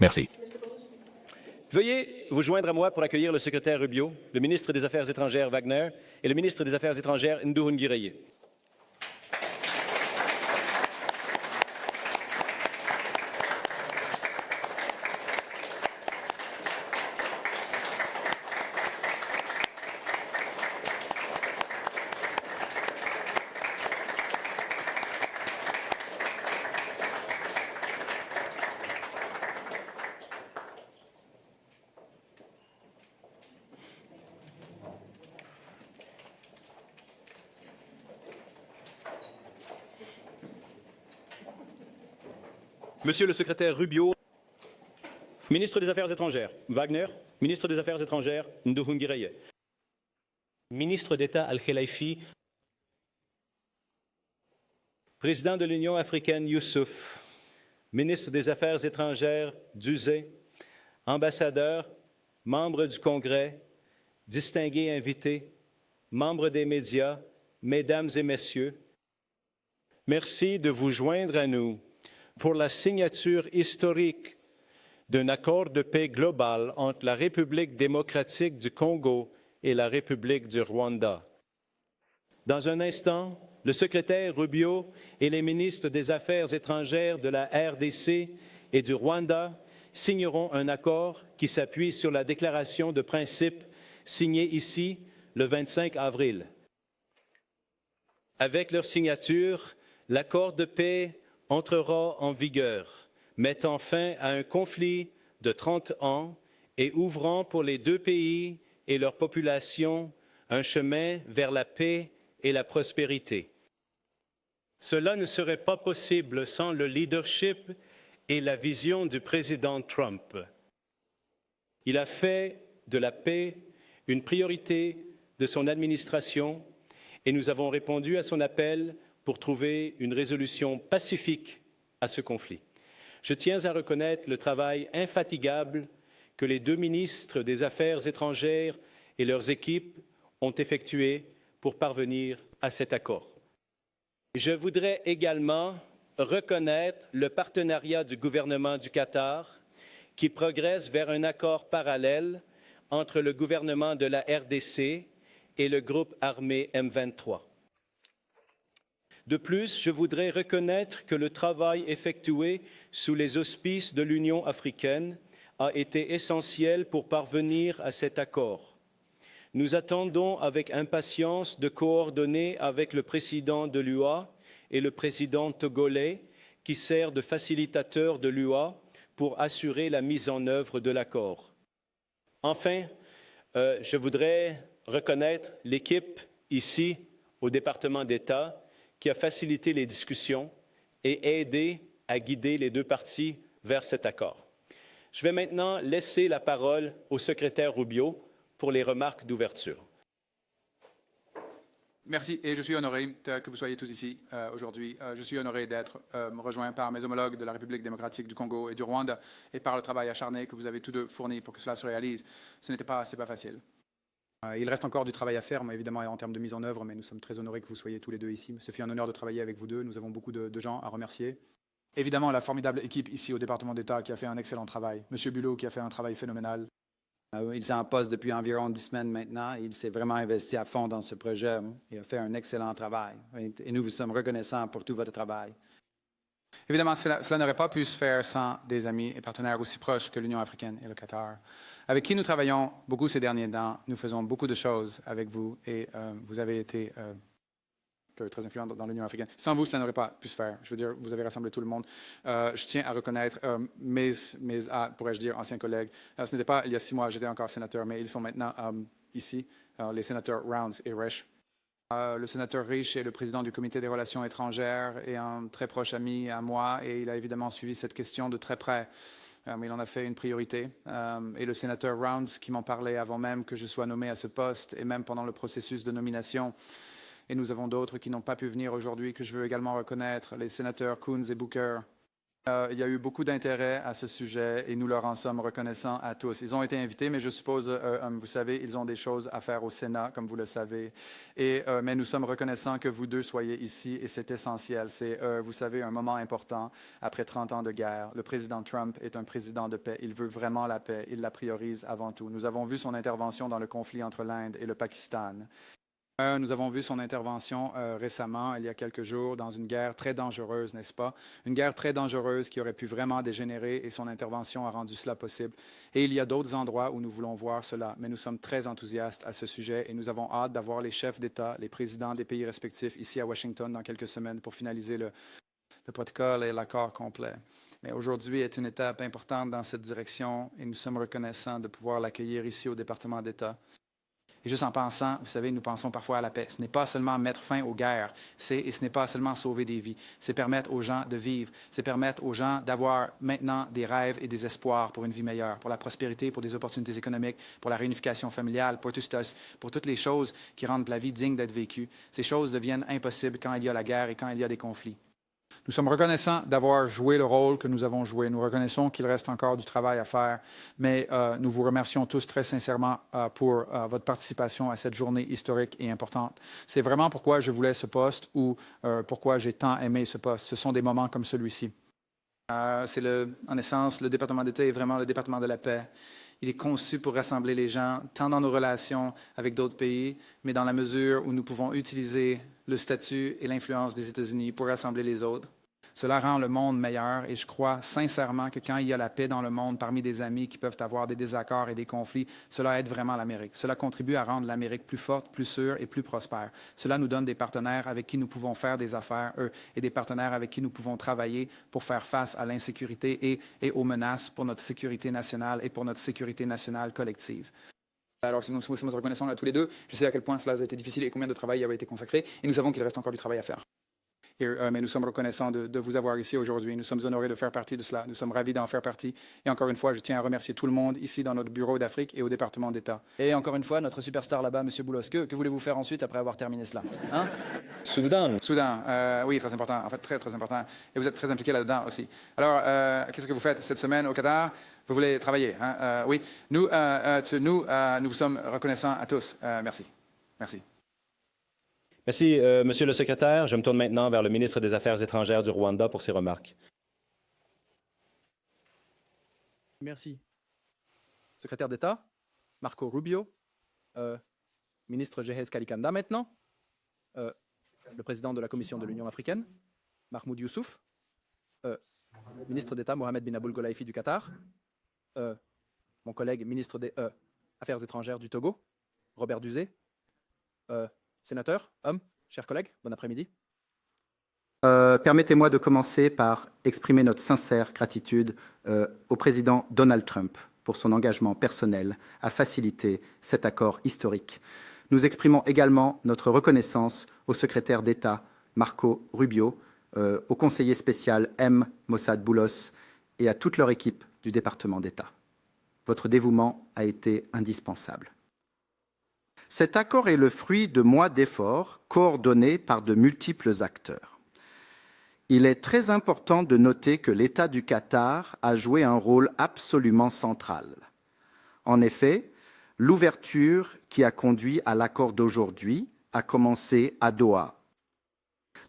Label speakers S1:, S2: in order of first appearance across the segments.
S1: Merci.
S2: Veuillez vous joindre à moi pour accueillir le secrétaire Rubio, le ministre des Affaires étrangères Wagner et le ministre des Affaires étrangères Nduhungireye. Monsieur le secrétaire Rubio, ministre des Affaires étrangères Wagner, ministre des Affaires étrangères Nduhungireye. Ministre d'État Al-Khelaifi, président de l'Union africaine Youssouf, ministre des Affaires étrangères Duzé, ambassadeur, membres du Congrès, distingués invités, membres des médias, mesdames et messieurs, merci de vous joindre à nous pour la signature historique d'un accord de paix global entre la République démocratique du Congo et la République du Rwanda. Dans un instant, le secrétaire Rubio et les ministres des Affaires étrangères de la RDC et du Rwanda signeront un accord qui s'appuie sur la déclaration de principe signée ici le 25 avril. Avec leur signature, l'accord de paix entrera en vigueur, mettant fin à un conflit de 30 ans et ouvrant pour les deux pays et leur population un chemin vers la paix et la prospérité. Cela ne serait pas possible sans le leadership et la vision du président Trump. Il a fait de la paix une priorité de son administration et nous avons répondu à son appel pour trouver une résolution pacifique à ce conflit. Je tiens à reconnaître le travail infatigable que les deux ministres des Affaires étrangères et leurs équipes ont effectué pour parvenir à cet accord. Je voudrais également reconnaître le partenariat du gouvernement du Qatar qui progresse vers un accord parallèle entre le gouvernement de la RDC et le groupe armé M23. De plus, je voudrais reconnaître que le travail effectué sous les auspices de l'Union africaine a été essentiel pour parvenir à cet accord. Nous attendons avec impatience de coordonner avec le président de l'UA et le président togolais, qui sert de facilitateur de l'UA pour assurer la mise en œuvre de l'accord. Enfin, je voudrais reconnaître l'équipe ici au département d'État qui a facilité les discussions et aidé à guider les deux parties vers cet accord. Je vais maintenant laisser la parole au secrétaire Rubio pour les remarques d'ouverture.
S3: Merci et je suis honoré que vous soyez tous ici aujourd'hui. Je suis honoré d'être rejoint par mes homologues de la République démocratique du Congo et du Rwanda et par le travail acharné que vous avez tous deux fourni pour que cela se réalise. C'est pas facile. Il reste encore du travail à faire, mais évidemment en termes de mise en œuvre, mais nous sommes très honorés que vous soyez tous les deux ici. Ce fut un honneur de travailler avec vous deux. Nous avons beaucoup de gens à remercier. Évidemment, la formidable équipe ici au département d'État qui a fait un excellent travail. Monsieur Bulot qui a fait un travail phénoménal.
S4: Il est en poste depuis environ 10 semaines maintenant. Il s'est vraiment investi à fond dans ce projet et a fait un excellent travail. Et nous vous sommes reconnaissants pour tout votre travail.
S3: Évidemment, cela n'aurait pas pu se faire sans des amis et partenaires aussi proches que l'Union africaine et le Qatar, avec qui nous travaillons beaucoup ces derniers temps. Nous faisons beaucoup de choses avec vous et vous avez été très influent dans l'Union africaine. Sans vous, cela n'aurait pas pu se faire. Je veux dire, vous avez rassemblé tout le monde. Je tiens à reconnaître mes pourrais-je dire, anciens collègues. Ce n'était pas il y a 6 mois, j'étais encore sénateur, mais ils sont maintenant ici, les sénateurs Rounds et Risch. Le sénateur Risch est le président du comité des relations étrangères et un très proche ami à moi, et il a évidemment suivi cette question de très près. Il en a fait une priorité. Et le sénateur Rounds, qui m'en parlait avant même que je sois nommé à ce poste, et même pendant le processus de nomination. Et nous avons d'autres qui n'ont pas pu venir aujourd'hui, que je veux également reconnaître, les sénateurs Coons et Booker. Il y a eu beaucoup d'intérêt à ce sujet et nous leur en sommes reconnaissants à tous. Ils ont été invités, mais je suppose, vous savez, ils ont des choses à faire au Sénat, comme vous le savez. Mais nous sommes reconnaissants que vous deux soyez ici et c'est essentiel. C'est, vous savez, un moment important après 30 ans de guerre. Le président Trump est un président de paix. Il veut vraiment la paix. Il la priorise avant tout. Nous avons vu son intervention dans le conflit entre l'Inde et le Pakistan. Nous avons vu son intervention récemment, il y a quelques jours, dans une guerre très dangereuse, n'est-ce pas? Une guerre très dangereuse qui aurait pu vraiment dégénérer et son intervention a rendu cela possible. Et il y a d'autres endroits où nous voulons voir cela, mais nous sommes très enthousiastes à ce sujet et nous avons hâte d'avoir les chefs d'État, les présidents des pays respectifs ici à Washington dans quelques semaines pour finaliser le protocole et l'accord complet. Mais aujourd'hui est une étape importante dans cette direction et nous sommes reconnaissants de pouvoir l'accueillir ici au département d'État. Et juste en pensant, vous savez, nous pensons parfois à la paix. Ce n'est pas seulement mettre fin aux guerres, et ce n'est pas seulement sauver des vies. C'est permettre aux gens de vivre. C'est permettre aux gens d'avoir maintenant des rêves et des espoirs pour une vie meilleure, pour la prospérité, pour des opportunités économiques, pour la réunification familiale, pour toutes les choses qui rendent la vie digne d'être vécue. Ces choses deviennent impossibles quand il y a la guerre et quand il y a des conflits. Nous sommes reconnaissants d'avoir joué le rôle que nous avons joué. Nous reconnaissons qu'il reste encore du travail à faire, mais nous vous remercions tous très sincèrement pour votre participation à cette journée historique et importante. C'est vraiment pourquoi je voulais ce poste ou pourquoi j'ai tant aimé ce poste. Ce sont des moments comme celui-ci. En essence, le département d'État est vraiment le département de la paix. Il est conçu pour rassembler les gens, tant dans nos relations avec d'autres pays, mais dans la mesure où nous pouvons utiliser le statut et l'influence des États-Unis pour rassembler les autres. Cela rend le monde meilleur et je crois sincèrement que quand il y a la paix dans le monde parmi des amis qui peuvent avoir des désaccords et des conflits, cela aide vraiment l'Amérique. Cela contribue à rendre l'Amérique plus forte, plus sûre et plus prospère. Cela nous donne des partenaires avec qui nous pouvons faire des affaires, et des partenaires avec qui nous pouvons travailler pour faire face à l'insécurité et aux menaces pour notre sécurité nationale et pour notre sécurité nationale collective. Alors, nous sommes reconnaissants à tous les deux. Je sais à quel point cela a été difficile et combien de travail y avait été consacré. Et nous savons qu'il reste encore du travail à faire. Mais nous sommes reconnaissants de vous avoir ici aujourd'hui. Nous sommes honorés de faire partie de cela. Nous sommes ravis d'en faire partie. Et encore une fois, je tiens à remercier tout le monde ici dans notre bureau d'Afrique et au département d'État.
S4: Et encore une fois, notre superstar là-bas, M. Boulos, que voulez-vous faire ensuite après avoir terminé cela? Hein?
S3: Soudan, oui, très important. En fait, très, très important. Et vous êtes très impliqué là-dedans aussi. Alors, qu'est-ce que vous faites cette semaine au Qatar? Vous voulez travailler, hein? Oui. Nous vous sommes reconnaissants à tous. Merci. Merci.
S2: Merci, Monsieur le secrétaire. Je me tourne maintenant vers le ministre des Affaires étrangères du Rwanda pour ses remarques.
S1: Merci. Secrétaire d'État, Marco Rubio, ministre Jehez Kalikanda maintenant, le président de la Commission de l'Union africaine, Mahmoud Youssouf, ministre d'État Mohamed bin Aboul Golaifi du Qatar, mon collègue ministre des Affaires étrangères du Togo, Robert Duzé, sénateur, homme, chers collègues, bon après-midi.
S5: Permettez-moi de commencer par exprimer notre sincère gratitude au président Donald Trump pour son engagement personnel à faciliter cet accord historique. Nous exprimons également notre reconnaissance au secrétaire d'État Marco Rubio, au conseiller spécial M. Mossad Boulos et à toute leur équipe du département d'État. Votre dévouement a été indispensable. Cet accord est le fruit de mois d'efforts coordonnés par de multiples acteurs. Il est très important de noter que l'État du Qatar a joué un rôle absolument central. En effet, l'ouverture qui a conduit à l'accord d'aujourd'hui a commencé à Doha.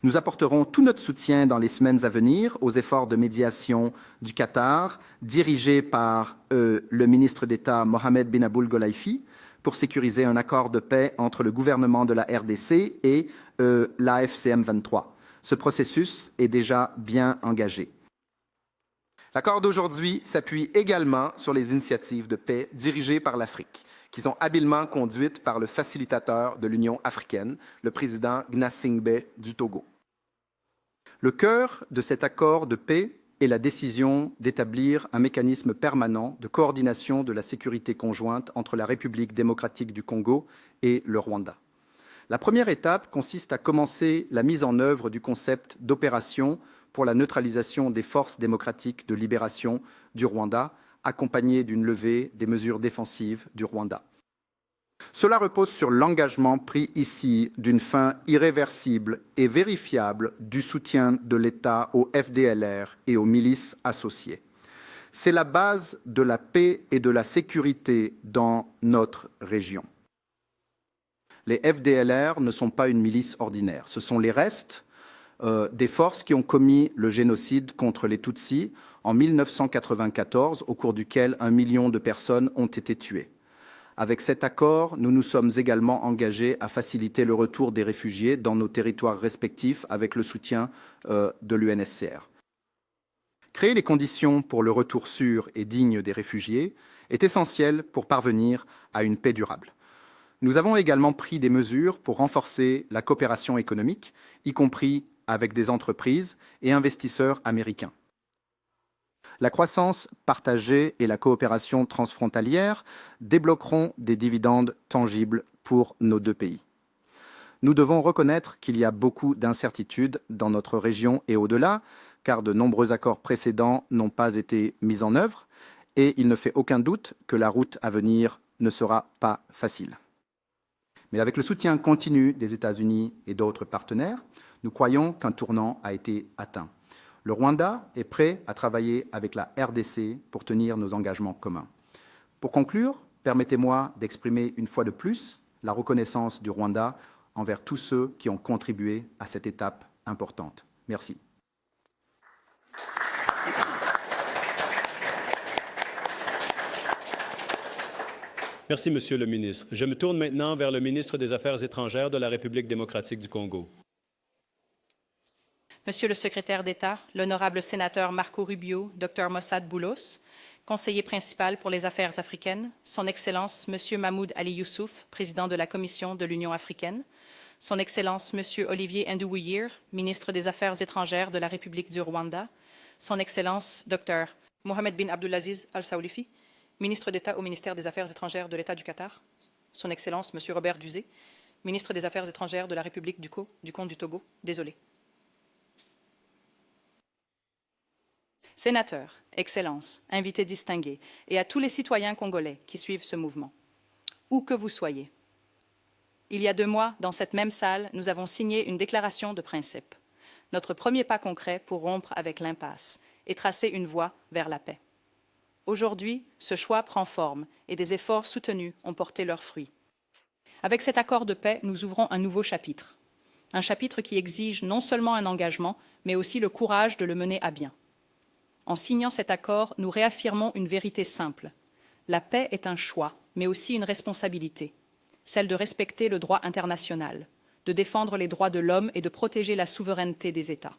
S5: Nous apporterons tout notre soutien dans les semaines à venir aux efforts de médiation du Qatar, dirigés par le ministre d'État Mohamed bin Aboul Golaifi, pour sécuriser un accord de paix entre le gouvernement de la RDC et l'AFCM 23. Ce processus est déjà bien engagé. L'accord d'aujourd'hui s'appuie également sur les initiatives de paix dirigées par l'Afrique, qui sont habilement conduites par le facilitateur de l'Union africaine, le président Gnassingbé du Togo. Le cœur de cet accord de paix est la décision d'établir un mécanisme permanent de coordination de la sécurité conjointe entre la République démocratique du Congo et le Rwanda. La première étape consiste à commencer la mise en œuvre du concept d'opération pour la neutralisation des forces démocratiques de libération du Rwanda, accompagnée d'une levée des mesures défensives du Rwanda. Cela repose sur l'engagement pris ici d'une fin irréversible et vérifiable du soutien de l'État au FDLR et aux milices associées. C'est la base de la paix et de la sécurité dans notre région. Les FDLR ne sont pas une milice ordinaire. Ce sont les restes des forces qui ont commis le génocide contre les Tutsis en 1994, au cours duquel 1 million de personnes ont été tuées. Avec cet accord, nous nous sommes également engagés à faciliter le retour des réfugiés dans nos territoires respectifs avec le soutien de l'UNHCR. Créer les conditions pour le retour sûr et digne des réfugiés est essentiel pour parvenir à une paix durable. Nous avons également pris des mesures pour renforcer la coopération économique, y compris avec des entreprises et investisseurs américains. La croissance partagée et la coopération transfrontalière débloqueront des dividendes tangibles pour nos deux pays. Nous devons reconnaître qu'il y a beaucoup d'incertitudes dans notre région et au-delà, car de nombreux accords précédents n'ont pas été mis en œuvre et il ne fait aucun doute que la route à venir ne sera pas facile. Mais avec le soutien continu des États-Unis et d'autres partenaires, nous croyons qu'un tournant a été atteint. Le Rwanda est prêt à travailler avec la RDC pour tenir nos engagements communs. Pour conclure, permettez-moi d'exprimer une fois de plus la reconnaissance du Rwanda envers tous ceux qui ont contribué à cette étape importante. Merci.
S2: Merci, Monsieur le ministre. Je me tourne maintenant vers le ministre des Affaires étrangères de la République démocratique du Congo.
S6: Monsieur le secrétaire d'État, l'honorable sénateur Marco Rubio, Dr Mossad Boulos, conseiller principal pour les affaires africaines, Son Excellence Monsieur Mahmoud Ali Youssouf, président de la Commission de l'Union africaine, Son Excellence Monsieur Olivier Nduwuyer, ministre des Affaires étrangères de la République du Rwanda, Son Excellence Dr Mohamed bin Abdulaziz Al-Saoulifi, ministre d'État au ministère des Affaires étrangères de l'État du Qatar, Son Excellence Monsieur Robert Duzé, ministre des Affaires étrangères de la République du Comte du Togo, désolé. Sénateurs, Excellences, invités distingués et à tous les citoyens congolais qui suivent ce mouvement, où que vous soyez. Il y a 2 mois, dans cette même salle, nous avons signé une déclaration de principe, notre premier pas concret pour rompre avec l'impasse et tracer une voie vers la paix. Aujourd'hui, ce choix prend forme et des efforts soutenus ont porté leurs fruits. Avec cet accord de paix, nous ouvrons un nouveau chapitre. Un chapitre qui exige non seulement un engagement, mais aussi le courage de le mener à bien. En signant cet accord, nous réaffirmons une vérité simple. La paix est un choix, mais aussi une responsabilité, celle de respecter le droit international, de défendre les droits de l'homme et de protéger la souveraineté des États.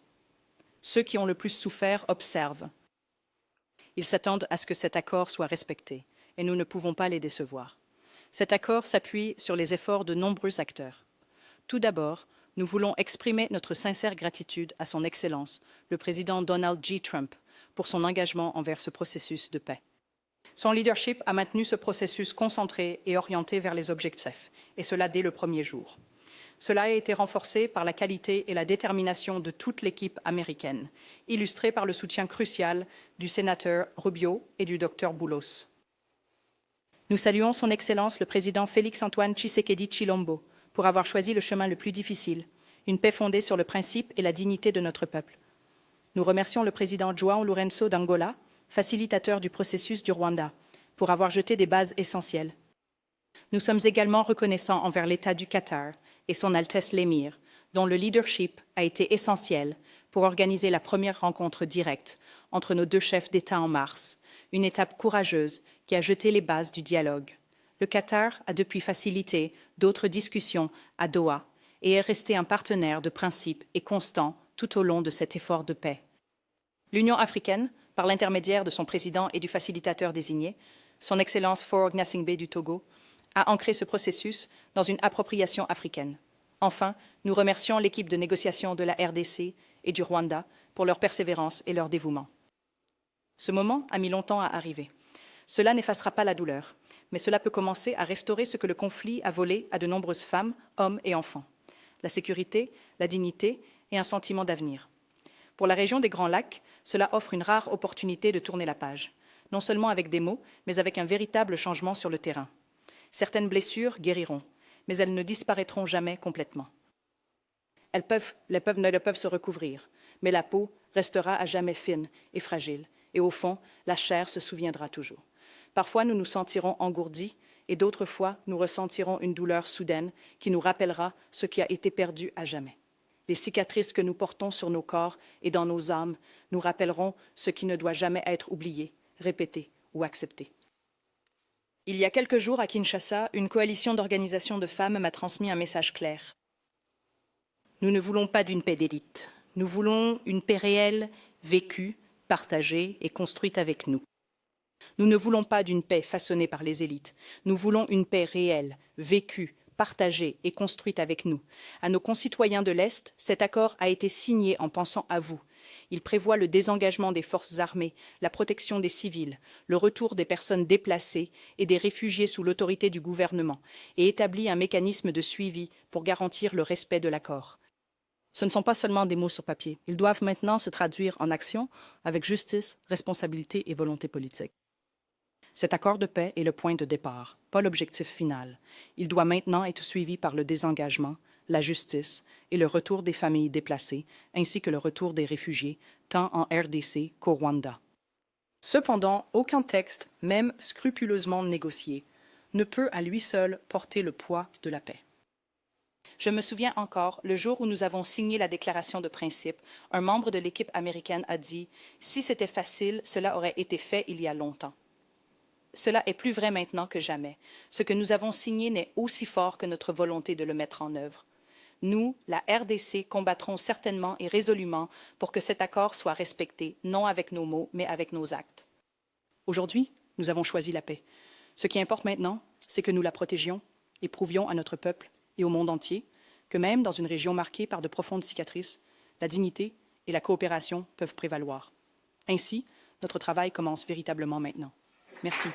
S6: Ceux qui ont le plus souffert observent. Ils s'attendent à ce que cet accord soit respecté, et nous ne pouvons pas les décevoir. Cet accord s'appuie sur les efforts de nombreux acteurs. Tout d'abord, nous voulons exprimer notre sincère gratitude à son Excellence, le président Donald J. Trump, pour son engagement envers ce processus de paix. Son leadership a maintenu ce processus concentré et orienté vers les objectifs, et cela dès le premier jour. Cela a été renforcé par la qualité et la détermination de toute l'équipe américaine, illustrée par le soutien crucial du sénateur Rubio et du Dr Boulos. Nous saluons son Excellence le président Félix-Antoine Tshisekedi Tshilombo pour avoir choisi le chemin le plus difficile, une paix fondée sur le principe et la dignité de notre peuple. Nous remercions le président João Lourenço d'Angola, facilitateur du processus du Rwanda, pour avoir jeté des bases essentielles. Nous sommes également reconnaissants envers l'État du Qatar et son Altesse l'Émir, dont le leadership a été essentiel pour organiser la première rencontre directe entre nos 2 chefs d'État en mars, une étape courageuse qui a jeté les bases du dialogue. Le Qatar a depuis facilité d'autres discussions à Doha et est resté un partenaire de principe et constant tout au long de cet effort de paix. L'Union africaine, par l'intermédiaire de son président et du facilitateur désigné, son Excellence Faure Gnassingbé du Togo, a ancré ce processus dans une appropriation africaine. Enfin, nous remercions l'équipe de négociation de la RDC et du Rwanda pour leur persévérance et leur dévouement. Ce moment a mis longtemps à arriver. Cela n'effacera pas la douleur, mais cela peut commencer à restaurer ce que le conflit a volé à de nombreuses femmes, hommes et enfants. La sécurité, la dignité et un sentiment d'avenir. Pour la région des Grands Lacs, cela offre une rare opportunité de tourner la page, non seulement avec des mots, mais avec un véritable changement sur le terrain. Certaines blessures guériront, mais elles ne disparaîtront jamais complètement. Elles peuvent se recouvrir, mais la peau restera à jamais fine et fragile, et au fond, la chair se souviendra toujours. Parfois, nous nous sentirons engourdis, et d'autres fois, nous ressentirons une douleur soudaine qui nous rappellera ce qui a été perdu à jamais. Les cicatrices que nous portons sur nos corps et dans nos âmes nous rappelleront ce qui ne doit jamais être oublié, répété ou accepté. Il y a quelques jours, à Kinshasa, une coalition d'organisations de femmes m'a transmis un message clair. Nous ne voulons pas d'une paix d'élite. Nous voulons une paix réelle, vécue, partagée et construite avec nous. Nous ne voulons pas d'une paix façonnée par les élites. Nous voulons une paix réelle, vécue, partagée et construite avec nous. À nos concitoyens de l'Est, cet accord a été signé en pensant à vous. Il prévoit le désengagement des forces armées, la protection des civils, le retour des personnes déplacées et des réfugiés sous l'autorité du gouvernement et établit un mécanisme de suivi pour garantir le respect de l'accord. Ce ne sont pas seulement des mots sur papier. Ils doivent maintenant se traduire en action avec justice, responsabilité et volonté politique. Cet accord de paix est le point de départ, pas l'objectif final. Il doit maintenant être suivi par le désengagement, la justice et le retour des familles déplacées, ainsi que le retour des réfugiés, tant en RDC qu'au Rwanda. Cependant, aucun texte, même scrupuleusement négocié, ne peut à lui seul porter le poids de la paix. Je me souviens encore, le jour où nous avons signé la déclaration de principe, un membre de l'équipe américaine a dit « Si c'était facile, cela aurait été fait il y a longtemps ». Cela est plus vrai maintenant que jamais. Ce que nous avons signé n'est aussi fort que notre volonté de le mettre en œuvre. Nous, la RDC, combattrons certainement et résolument pour que cet accord soit respecté, non avec nos mots, mais avec nos actes. Aujourd'hui, nous avons choisi la paix. Ce qui importe maintenant, c'est que nous la protégions et prouvions à notre peuple et au monde entier que même dans une région marquée par de profondes cicatrices, la dignité et la coopération peuvent prévaloir. Ainsi, notre travail commence véritablement maintenant. Merci.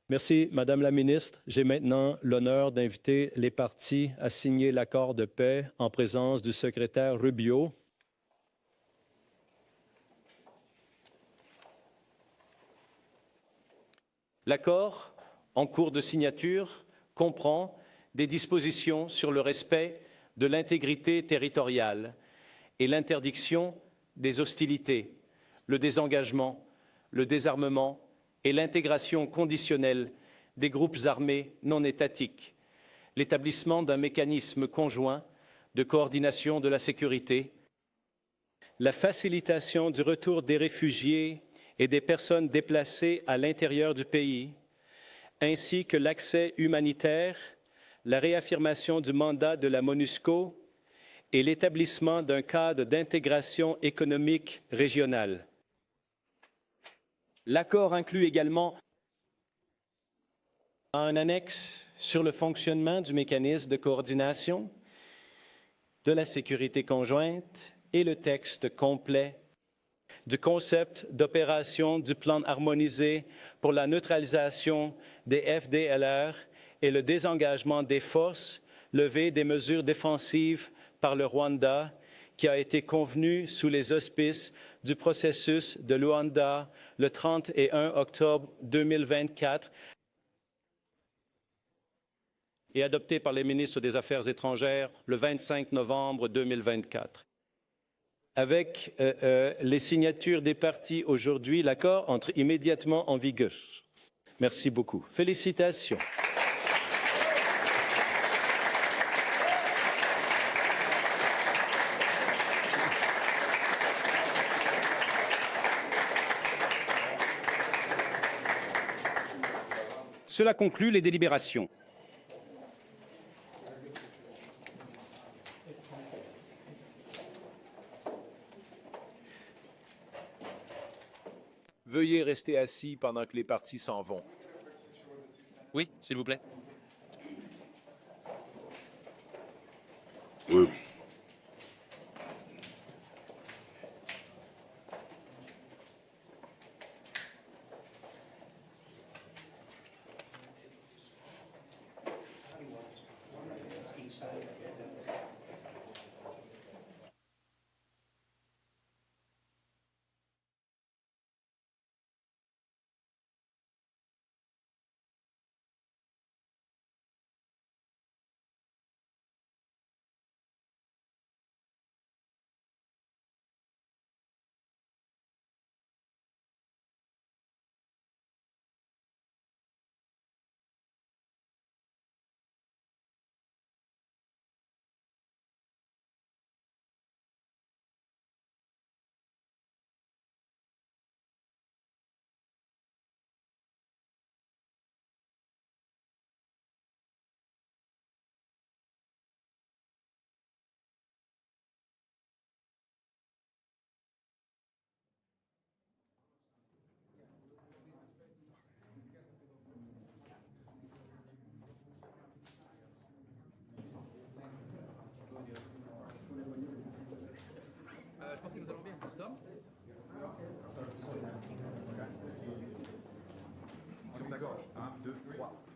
S2: Merci, Madame la Ministre. J'ai maintenant l'honneur d'inviter les parties à signer l'accord de paix en présence du secrétaire Rubio. L'accord, en cours de signature, comprend des dispositions sur le respect de l'intégrité territoriale et l'interdiction des hostilités, le désengagement, le désarmement et l'intégration conditionnelle des groupes armés non étatiques, l'établissement d'un mécanisme conjoint de coordination de la sécurité, la facilitation du retour des réfugiés et des personnes déplacées à l'intérieur du pays, ainsi que l'accès humanitaire, la réaffirmation du mandat de la MONUSCO et l'établissement d'un cadre d'intégration économique régionale. L'accord inclut également un annexe sur le fonctionnement du mécanisme de coordination de la sécurité conjointe et le texte complet du concept d'opération du plan harmonisé pour la neutralisation des FDLR et le désengagement des forces, levée des mesures défensives par le Rwanda, qui a été convenu sous les auspices du processus de Luanda le 31 octobre 2024 et adopté par les ministres des Affaires étrangères le 25 novembre 2024. Avec les signatures des parties aujourd'hui, l'accord entre immédiatement en vigueur. Merci beaucoup. Félicitations.
S7: Cela conclut les délibérations.
S8: Veuillez rester assis pendant que les parties s'en vont.
S9: Oui, s'il vous plaît.
S10: ça.
S5: Sur ta gauche. 1, 2, 3.